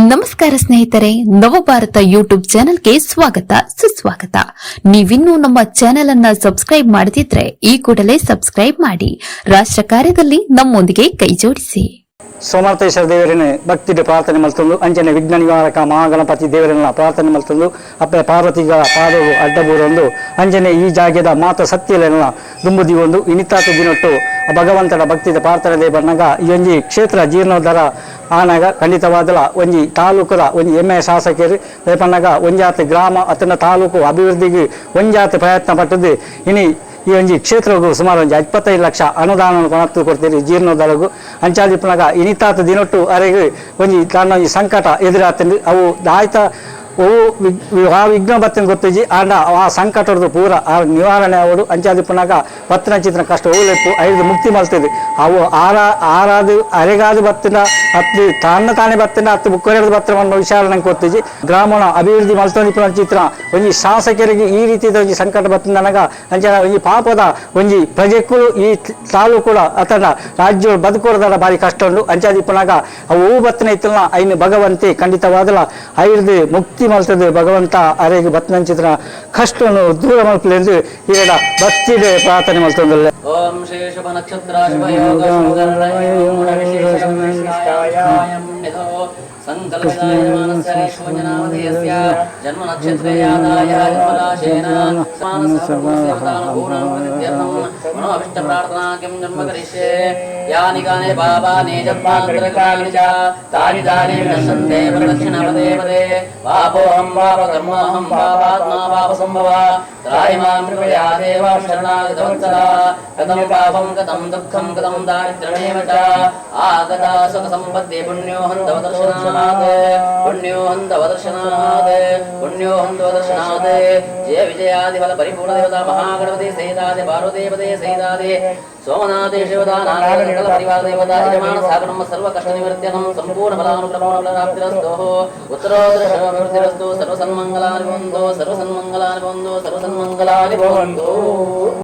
ನಮಸ್ಕಾರ ಸ್ನೇಹಿತರೆ, ನವಭಾರತ ಯೂಟ್ಯೂಬ್ ಚಾನೆಲ್ಗೆ ಸ್ವಾಗತ ಸುಸ್ವಾಗತ. ನೀವಿನ್ನೂ ನಮ್ಮ ಚಾನೆಲ್ ಅನ್ನ ಸಬ್ಸ್ಕ್ರೈಬ್ ಮಾಡದಿದ್ರೆ ಈ ಕೂಡಲೇ ಸಬ್ಸ್ಕ್ರೈಬ್ ಮಾಡಿ. ರಾಷ್ಟ್ರ ಕಾರ್ಯದಲ್ಲಿ ನಮ್ಮೊಂದಿಗೆ ಕೈಜೋಡಿಸಿ. ಸೋಮನಾಥೇಶ್ವರ ದೇವರನ್ನು ಭಕ್ತಿಗೆ ಪ್ರಾರ್ಥನೆ ಮಲ್ತಂದು ಅಂಜನೆ ವಿಘ್ನ ನಿವಾರಕ ಮಹಾಗಣಪತಿ ದೇವರನ್ನ ಪ್ರಾರ್ಥನೆ ಮಲ್ತಂದು ಅಪ್ಪ ಪಾರ್ವತಿಗಳ ಪಾದವು ಅಡ್ಡಬೂರೊಂದು ಅಂಜನೆ ಈ ಜಾಗ್ಯದ ಮಾತ ಸತ್ಯಲೆಲ್ಲ ದುಂಬುದಿ ಒಂದು ಇನಿತಾತ ದಿನೊಟ್ಟು ಭಗವಂತನ ಭಕ್ತಿದ ಪ್ರಾರ್ಥನೆ ಬಣ್ಣಗ ಈ ಒಂಜಿ ಕ್ಷೇತ್ರ ಜೀರ್ಣೋದ್ಧಾರ ಆನಾಗ ಖಂಡಿತವಾದಲ ಒಂಜಿ ತಾಲೂಕುದ ಒಂಜಿ ಹೆಮ್ಮೆಯ ಶಾಸಕರು ಪನ್ನಗ ಒಂಜಾತಿ ಗ್ರಾಮ ಅತನ ತಾಲೂಕು ಅಭಿವೃದ್ಧಿಗೆ ಒಂಜಾತಿ ಪ್ರಯತ್ನ ಪಟ್ಟದ್ದು ಇನಿ ಈ ಒಂಜಿ ಕ್ಷೇತ್ರಗೂ ಸುಮಾರು ಒಂದು 25 ಲಕ್ಷ ಅನುದಾನ ಕೊನತ್ತು ಕೊಡ್ತೀರಿ ಜೀರ್ಣೋದ್ಧಾರಗೂ ಅಂಚಾದಿಪ್ಪನಾಗ ಇನಿತಾತ ದಿನೊಟ್ಟು ಅರೆಗೆ ಒಂಜಿ ಕಾರಣ ಈ ಸಂಕಟ ಎದುರಾತಂದು ಅವು ಆಯ್ತ ಆ ವಿಘ್ನ ಬತ್ತಿನ ಗೊತ್ತಿಜಿ ಆಂಡ ಆ ಸಂಕಟದ ಪೂರ ಆ ನಿವಾರಣೆ ಅವಡು ಅಂಚಾದಿಪ್ಪನಾಗ ಬತ್ತಿನ ಚಿತ್ರ ಕಷ್ಟ ಓಲೆಪ್ಪು ಐದು ಮುಕ್ತಿ ಮಲ್ತದೆ ಅವು ಆರಾದು ಅರೆಗಾದು ಬತ್ತಿನ ಹತ್ತು ತಾನೇ ಬತ್ತಿನ ಹತ್ತು ಬುಕ್ಕರೆದು ಬತ್ತಿನ ಒಂದು ವಿಚಾರ ನಂಗೆ ಗೊತ್ತಿಜಿ ಗ್ರಾಮೀಣ ಅಭಿವೃದ್ಧಿ ಮಲ್ತೊಂದಿಪ್ಪನ ಚಿತ್ರ ಒಂಜಿ ಶಾಸಕರಿಗೆ ಈ ರೀತಿಯ ಒಂಜಿ ಸಂಕಟ ಬತ್ತಿನ ನನಗ ಅಂಚನ ಒಂಜಿ ಪಾಪದ ಒಂಜಿ ಪ್ರಜೆಕ್ಕೂ ಈ ತಾಲೂಕುಳ ಅಥವಾ ರಾಜ್ಯ ಬದುಕೋದರ ಬಾರಿ ಕಷ್ಟ ಉಂಟು ಅಂಚಾದಿಪ್ಪನಾಗ ಅವು ಬತ್ತಿನ ಇತ್ತಲ್ಲ ಐನು ಭಗವಂತಿ ಖಂಡಿತವಾದಲ್ಲ ಐದು ಮುಕ್ತಿ ಮಲ್ತದೆ ಭಗವಂತ ಅರೆಗೆ ಬತ್ತಿನ ಚಿತ್ರ ಕಷ್ಟವನ್ನು ದೂರ ಮಲ್ಪಲೆಂದು ಈಗ ಭಕ್ತಿಗೆ ಪ್ರಾರ್ಥನೆ ಮಲ್ತೊಂದಲ್ಲ. ಓಂ ಶ್ರೀ ಶುಭ ನಕ್ಷತ್ರ ಶುಭ ಯೋಗ ಸಂಕಲ್ಪದಾಯ ಮಾನಸ್ಯ ಶೋಜನಾವಧೇಯಸ್ಯ ಜನ್ಮ ನಕ್ಷತ್ರಯಾದಾಯ ಜನ್ಮರಾಶೇನ ಮನೋಭಿಷ್ಟ ಪ್ರಾರ್ಥನಾಕಿಂ ಜನ್ಮ ಕರಿಷ್ಯೆ ಯಾನಿ ಕಾನಿ ಪಾಪಾನಿ ಜನ್ಮಾಂತರಕಾನಿ ಚ ತಾನಿ ತಾನಿ ವಿನಶ್ಯಂತೆ ಪ್ರದಕ್ಷಿಣಪದೇ ಪದೇ ಪಾಪೋಹಂ ಪಾಪಕರ್ಮೋಹಂ ಪಾಪಾತ್ಮಾ ಪಾಪಸಂಭವ ತ್ರಾಯಿ ಮಾಂ ಕೃಪಯಾ ದೇವ ಶರಣಾಗತವತ್ಸಲ ಕಥಂ ಪಾಪಂ ಕಥಂ ದುಃಖಂ ಕಥಂ ದಾರಿದ್ರ್ಯಮೇವ ಚ ಆಗತ ಸುಖ ಸಂಪತ್ತಿ ಪುಣ್ಯೋ ಹಂತವ ದರ್ಶನಾತ್ ಪುಣ್ಯೋ ಹಂತವ ದರ್ಶನಾತ್ ಪುಣ್ಯೋ ಹಂತವ ದರ್ಶನಾತ್ ಜಯ ವಿಜಯಾದಿ ಫಲ ಪರಿಪೂರ್ಣ ದೇವತಾ ಮಹಾಗಣಪತಿ ಸಹಿತಾದಿ ಪಾರ್ವತೀಪದೇ ಸಹಿತಾದಿ ಸೋಮನಾಥೇ ಶಿವತಾ ನಾರಾಯಣ ಪರಿವಾರ ದೇವತಾ ಯಜಮಾನ ಸಾಗರಂ ಸರ್ವ ಕಷ್ಟ ನಿವೃತ್ಯನಂ ಸಂಪೂರ್ಣ ಫಲಾನುಪ್ರಮಾಣ ಫಲಪ್ರಾಪ್ತಿರಸ್ತು ಉತ್ತರೋತ್ತರ ಶುಭವೃದ್ಧಿರಸ್ತು ಸರ್ವ ಸನ್ಮಂಗಲಾನಿ ಭವಂತು ಸರ್ವ ಸನ್ಮಂಗಲಾನಿ ಭವಂತು ಸರ್ವ ಸನ್ಮಂಗಲಾನಿ ಭವಂತು.